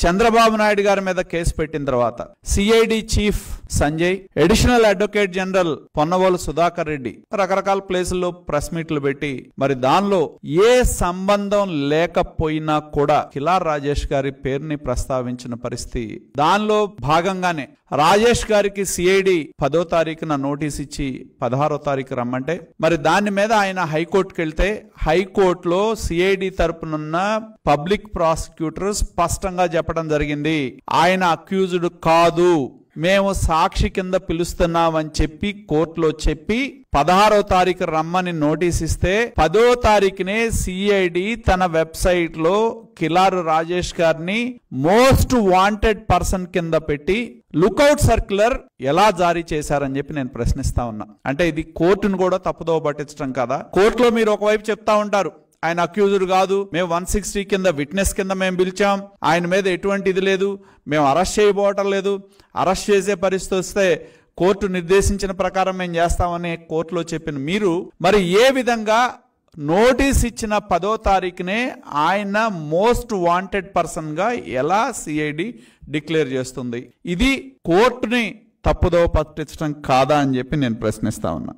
చంద్రబాబు నాయుడు గారి మీద కేసు పెట్టిన తర్వాత CID chief Sanjay, additional advocate general Ponnavolu Sudhakar Reddy రకరకాల ప్లేసుల్లో ప్రెస్ మీట్లు పెట్టి మరి దానిలో ఏ సంబంధం లేకపోయినా కూడా కిలార్ రాజేష్ గారి పేరుని ప్రస్తావించిన పరిస్థితి. దానిలో భాగంగానే రాజేష్ గారికి సిఐడి 10వ తారీఖున నోటీస్ ఇచ్చి 16వ తారీఖు రమ్మంటే మరి దాని మీద ఆయన హైకోర్టుకి వెళ్తే హైకోర్టులో సిఐడి తరపునున్న పబ్లిక్ ప్రాసిక్యూటర్ స్పష్టంగా చెప్పడం జరిగింది, ఆయన అక్యూజ్డ్ కాదు, మేము సాక్షి కింద పిలుస్తున్నామని చెప్పి కోర్టులో చెప్పి 16వ తారీఖు రమ్మని నోటీస్ ఇస్తే 10వ తారీఖునే సిఐడి తన వెబ్సైట్ లో కిలార్ రాజేష్ గారిని మోస్ట్ వాంటెడ్ పర్సన్ కింద పెట్టి లుకౌట్ సర్క్యులర్ ఎలా జారీ చేశారని చెప్పి నేను ప్రశ్నిస్తా ఉన్నా. అంటే ఇది కోర్టును కూడా తప్పుదోవ పట్టించడం కదా. కోర్టులో మీరు ఒకవైపు చెప్తా ఉంటారు ఆయన అక్యూజ్డ్ కాదు, మేము 160 కింద విట్నెస్ కింద మేము పిలిచాం, ఆయన మీద ఎటువంటి ఇది లేదు, మేము అరెస్ట్ చేయబోవటం లేదు, అరెస్ట్ చేసే పరిస్థితి వస్తే కోర్టు నిర్దేశించిన ప్రకారం మేము చేస్తామని కోర్టులో చెప్పిన మీరు మరి ఏ విధంగా నోటీస్ ఇచ్చిన 10వ తారీఖునే ఆయన మోస్ట్ వాంటెడ్ పర్సన్ గా ఎలా సిఐడి డిక్లేర్ చేస్తుంది? ఇది కోర్టుని తప్పుదోవ పట్టించడం కాదా అని చెప్పి నేను ప్రశ్నిస్తా ఉన్నా.